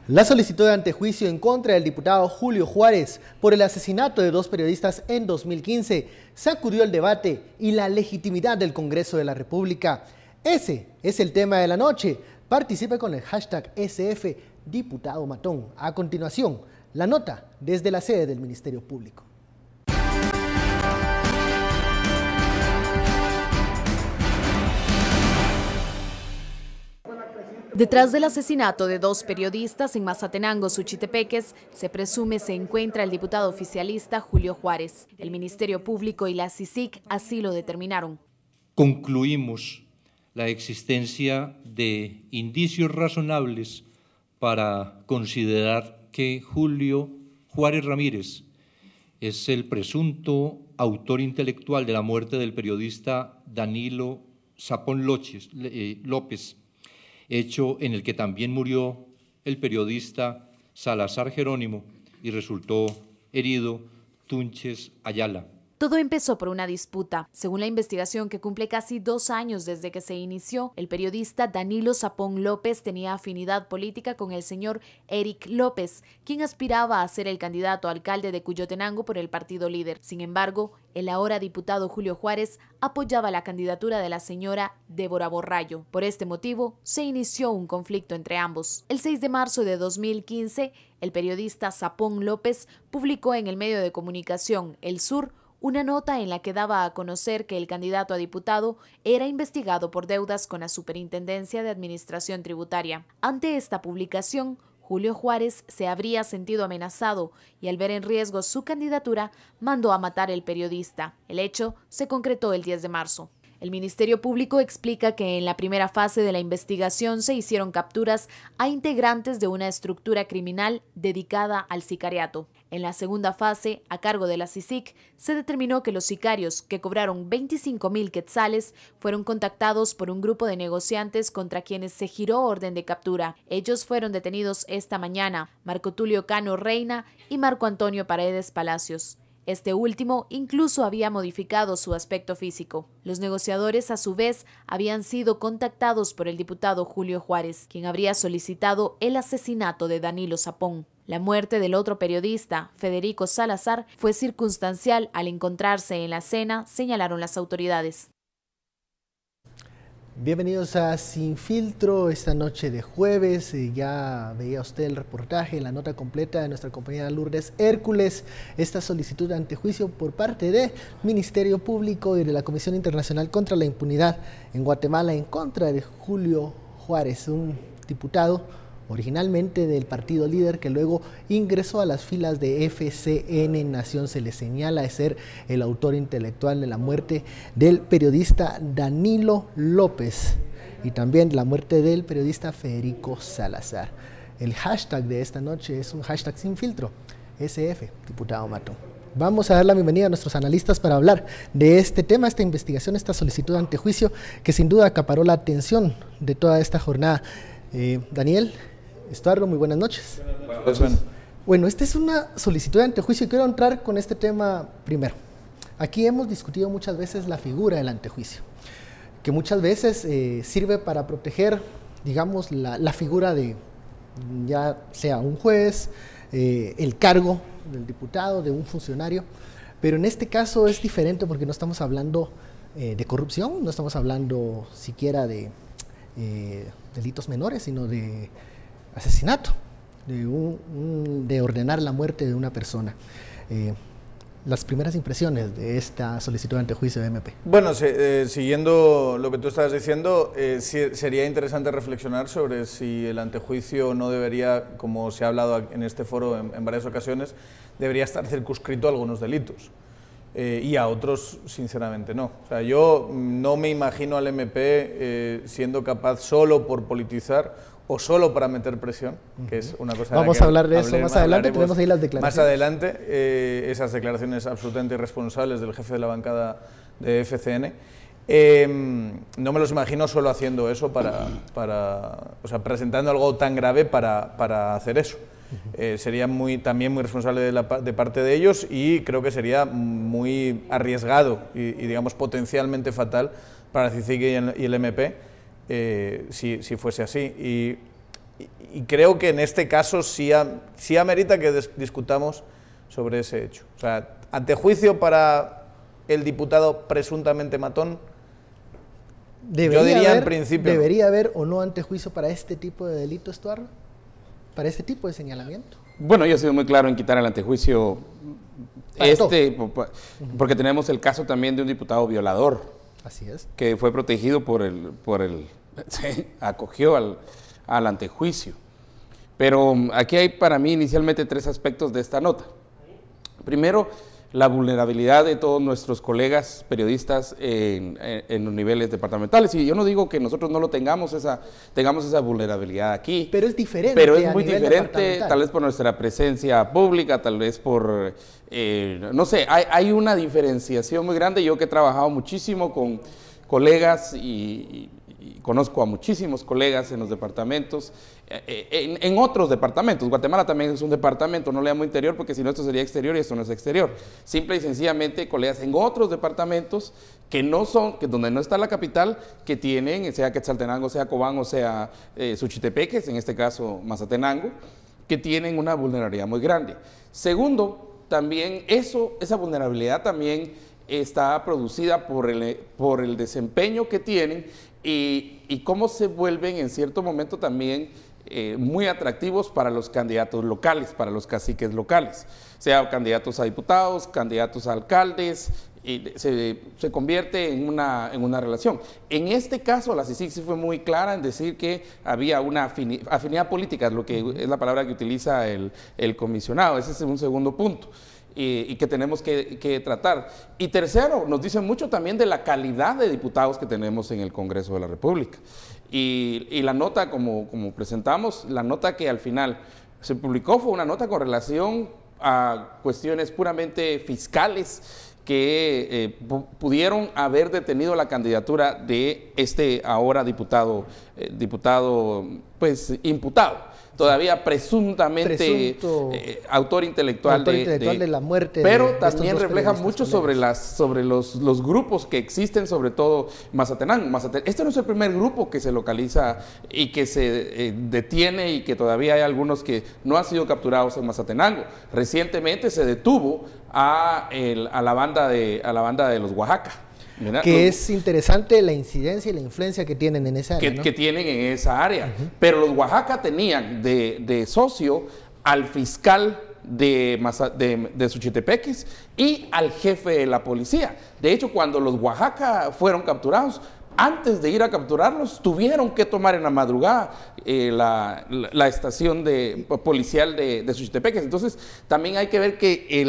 La solicitud de antejuicio en contra del diputado Julio Juárez por el asesinato de dos periodistas en 2015 sacudió el debate y la legitimidad del Congreso de la República. Ese es el tema de la noche. Participe con el hashtag SF Diputado Matón. A continuación, la nota desde la sede del Ministerio Público. Detrás del asesinato de dos periodistas en Mazatenango, Suchitepeques, se presume se encuentra el diputado oficialista Julio Juárez. El Ministerio Público y la CICIG así lo determinaron. Concluimos la existencia de indicios razonables para considerar que Julio Juárez Ramírez es el presunto autor intelectual de la muerte del periodista Danilo Sapón López, hecho en el que también murió el periodista Salazar Jerónimo y resultó herido Tunches Ayala. Todo empezó por una disputa. Según la investigación, que cumple casi 2 años desde que se inició, el periodista Danilo Sapón López tenía afinidad política con el señor Eric López, quien aspiraba a ser el candidato a alcalde de Cuyotenango por el partido líder. Sin embargo, el ahora diputado Julio Juárez apoyaba la candidatura de la señora Débora Borrallo. Por este motivo, se inició un conflicto entre ambos. El 6 de marzo de 2015, el periodista Sapón López publicó en el medio de comunicación El Sur una nota en la que daba a conocer que el candidato a diputado era investigado por deudas con la Superintendencia de Administración Tributaria. Ante esta publicación, Julio Juárez se habría sentido amenazado y al ver en riesgo su candidatura, mandó a matar al periodista. El hecho se concretó el 10 de marzo. El Ministerio Público explica que en la primera fase de la investigación se hicieron capturas a integrantes de una estructura criminal dedicada al sicariato. En la segunda fase, a cargo de la CICIG, se determinó que los sicarios, que cobraron 25.000 quetzales, fueron contactados por un grupo de negociantes contra quienes se giró orden de captura. Ellos fueron detenidos esta mañana, Marco Tulio Cano Reina y Marco Antonio Paredes Palacios. Este último incluso había modificado su aspecto físico. Los negociadores, a su vez, habían sido contactados por el diputado Julio Juárez, quien habría solicitado el asesinato de Danilo Sapón. La muerte del otro periodista, Federico Salazar, fue circunstancial al encontrarse en la escena, señalaron las autoridades. Bienvenidos a Sin Filtro, esta noche de jueves. Ya veía usted el reportaje, la nota completa de nuestra compañera Lourdes Hércules. Esta solicitud de antejuicio por parte del Ministerio Público y de la Comisión Internacional contra la Impunidad en Guatemala en contra de Julio Juárez, un diputado originalmente del partido líder que luego ingresó a las filas de FCN Nación. Se le señala de ser el autor intelectual de la muerte del periodista Danilo López y también la muerte del periodista Federico Salazar. El hashtag de esta noche es un hashtag sin filtro, SF Diputado Matón. Vamos a dar la bienvenida a nuestros analistas para hablar de este tema, esta investigación, esta solicitud de antejuicio que sin duda acaparó la atención de toda esta jornada. Daniel Estuardo, muy buenas noches. Buenas noches. Bueno, esta es una solicitud de antejuicio y quiero entrar con este tema primero. Aquí hemos discutido muchas veces la figura del antejuicio, que muchas veces sirve para proteger, digamos, la figura de ya sea un juez, el cargo del diputado, de un funcionario, pero en este caso es diferente porque no estamos hablando de corrupción, no estamos hablando siquiera de delitos menores, sino de asesinato, de ordenar la muerte de una persona. Las primeras impresiones de esta solicitud de antejuicio de MP. Bueno, siguiendo lo que tú estabas diciendo, sería interesante reflexionar sobre si el antejuicio no debería, como se ha hablado en este foro en varias ocasiones, debería estar circunscrito a algunos delitos. Y a otros, sinceramente, no. O sea, yo no me imagino al MP siendo capaz solo por politizar o solo para meter presión, que es una cosa... Vamos a hablar de eso más adelante, tenemos ahí las declaraciones. Más adelante, esas declaraciones absolutamente irresponsables del jefe de la bancada de FCN. No me los imagino solo haciendo eso o sea, presentando algo tan grave para hacer eso. Sería también muy responsable de parte de ellos y creo que sería muy arriesgado y digamos potencialmente fatal para la CICIG y el MP si fuese así. Y y creo que en este caso sí amerita que discutamos sobre ese hecho. O sea, antejuicio para el diputado presuntamente matón, yo diría en principio. ¿Debería haber o no antejuicio para este tipo de delito, Estuardo? ¿Para este tipo de señalamiento? Bueno, yo he sido muy claro en quitar el antejuicio porque tenemos el caso también de un diputado violador. Así es. Que fue protegido se acogió al antejuicio. Pero aquí hay para mí inicialmente 3 aspectos de esta nota. Primero, la vulnerabilidad de todos nuestros colegas periodistas en los niveles departamentales. Y yo no digo que nosotros no lo tengamos esa vulnerabilidad aquí. Pero es diferente. Pero es muy diferente, tal vez por nuestra presencia pública, tal vez por, no sé, hay una diferenciación muy grande. Yo que he trabajado muchísimo con colegas y conozco a muchísimos colegas en los departamentos, en otros departamentos. Guatemala también es un departamento, no le llamo interior porque si no esto sería exterior y esto no es exterior. Simple y sencillamente colegas en otros departamentos que no son, que donde no está la capital, que tienen, sea Quetzaltenango, sea Cobán o sea Suchitepeques, en este caso Mazatenango, que tienen una vulnerabilidad muy grande. Segundo, también esa vulnerabilidad también está producida por el desempeño que tienen y cómo se vuelven en cierto momento también muy atractivos para los candidatos locales, para los caciques locales, sea candidatos a diputados, candidatos a alcaldes, y se convierte en una relación. En este caso, la CICIG sí fue muy clara en decir que había una afinidad política, lo que es la palabra que utiliza el comisionado. Ese es un segundo punto. Y que tenemos que tratar. Y tercero, nos dice mucho también de la calidad de diputados que tenemos en el Congreso de la República. Y la nota, como presentamos, la nota que al final se publicó fue una nota con relación a cuestiones puramente fiscales que pudieron haber detenido la candidatura de este ahora diputado pues imputado. Todavía presuntamente autor intelectual de la muerte. Pero también refleja mucho sobre los grupos que existen, sobre todo Mazatenango. Este no es el primer grupo que se localiza y que se detiene y que todavía hay algunos que no han sido capturados en Mazatenango. Recientemente se detuvo a la banda de los Oaxaca. Que es interesante la incidencia y la influencia que tienen en esa área. Que tienen en esa área. Pero los Oaxaca tenían de socio al fiscal de Suchitepeques y al jefe de la policía. De hecho, cuando los Oaxaca fueron capturados, antes de ir a capturarlos, tuvieron que tomar en la madrugada la estación policial de Suchitepeques. Entonces, también hay que ver que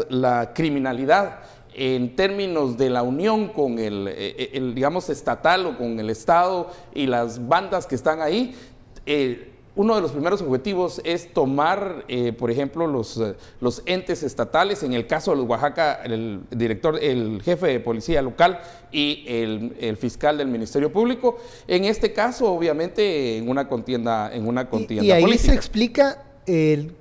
la criminalidad en términos de la unión con digamos, estatal o con el Estado y las bandas que están ahí, uno de los primeros objetivos es tomar, por ejemplo, los entes estatales. En el caso de los Oaxaca, el jefe de policía local y el fiscal del Ministerio Público. En este caso, obviamente, en una contienda política. Y ahí se explica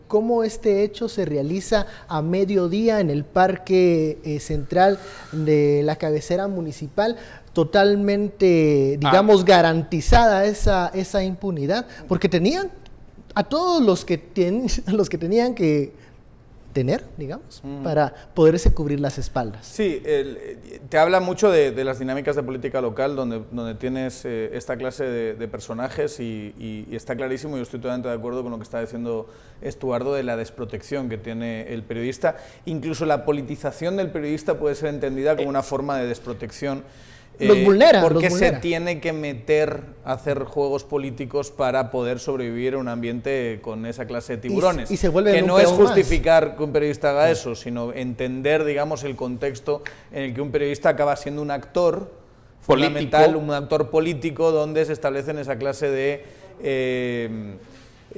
cómo este hecho se realiza a mediodía en el parque central de la cabecera municipal, totalmente, digamos, garantizada esa impunidad, porque tenían a todos los que tenían que tener, digamos, para poderse cubrir las espaldas. Sí, te habla mucho de las dinámicas de política local donde tienes esta clase de personajes y está clarísimo, y yo estoy totalmente de acuerdo con lo que está diciendo Estuardo de la desprotección que tiene el periodista. Incluso la politización del periodista puede ser entendida como una forma de desprotección. Los vulnera. Porque se tiene que meter a hacer juegos políticos para poder sobrevivir en un ambiente con esa clase de tiburones. Y se vuelve que no es justificar que un periodista haga eso, sino entender, digamos, el contexto en el que un periodista acaba siendo un actor fundamental, un actor político, donde se establecen esa clase de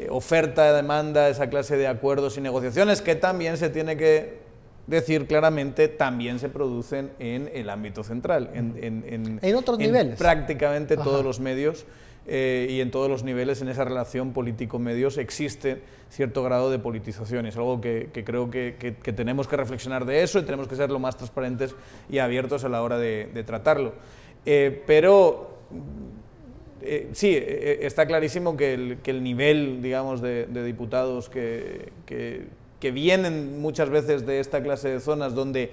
oferta, demanda, esa clase de acuerdos y negociaciones que también se tiene que decir claramente, también se producen en el ámbito central, en otros niveles. Prácticamente todos los medios y en todos los niveles, en esa relación político-medios existe cierto grado de politización. Es algo que creo que tenemos que reflexionar de eso y tenemos que ser lo más transparentes y abiertos a la hora de tratarlo. Pero sí, está clarísimo que el nivel, digamos, de diputados que vienen muchas veces de esta clase de zonas donde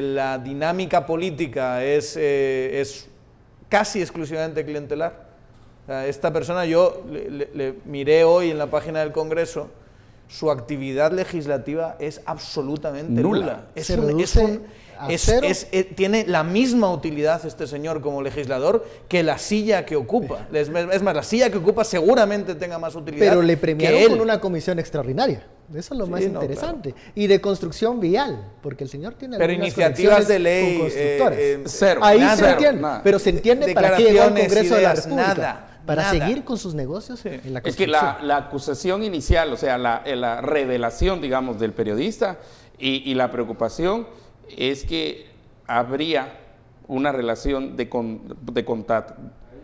la dinámica política es casi exclusivamente clientelar. O sea, esta persona, yo le miré hoy en la página del Congreso, su actividad legislativa es absolutamente nula. Tiene la misma utilidad este señor como legislador que la silla que ocupa. Es más, la silla que ocupa seguramente tenga más utilidad. Pero le premiaron con una comisión extraordinaria. Eso es lo más interesante. Claro. Y de construcción vial, porque el señor tiene algunas iniciativas de ley con constructores. Cero. Ahí nada, se entiende. Nada. Pero se entiende para qué llegó al Congreso de la República. Nada. Para seguir con sus negocios en la construcción. Es que la acusación inicial, o sea, la revelación, digamos, del periodista y la preocupación es que habría una relación de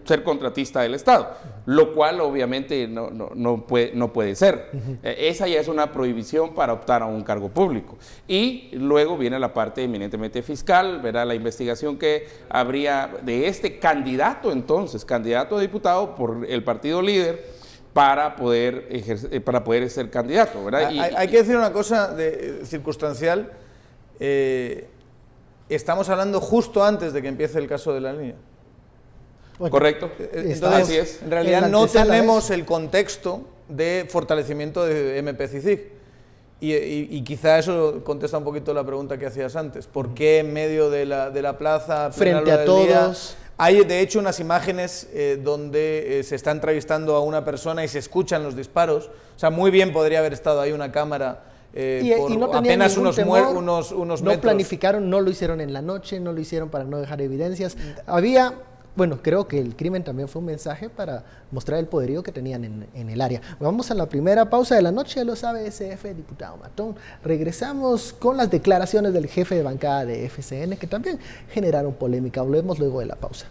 ser contratista del Estado, lo cual obviamente no puede ser. Esa ya es una prohibición para optar a un cargo público. Y luego viene la parte eminentemente fiscal, verá la investigación que habría de este candidato entonces, candidato a diputado por el partido líder, para poder ser candidato, ¿verdad? Hay que decir una cosa circunstancial. Estamos hablando justo antes de que empiece el caso de La Línea. Bueno, correcto. Entonces, así es. En realidad no tenemos el contexto de fortalecimiento de MP-CICIG. Y quizá eso contesta un poquito la pregunta que hacías antes. ¿Por qué en medio de la plaza, frente a todos? Hay de hecho unas imágenes donde se está entrevistando a una persona y se escuchan los disparos. O sea, muy bien podría haber estado ahí una cámara y no apenas unos metros. No planificaron, no lo hicieron en la noche, no lo hicieron para no dejar evidencias. Había... Bueno, creo que el crimen también fue un mensaje para mostrar el poderío que tenían en el área. Vamos a la primera pausa de la noche, ya lo sabe SF, diputado Matón. Regresamos con las declaraciones del jefe de bancada de FCN, que también generaron polémica. Volvemos luego de la pausa.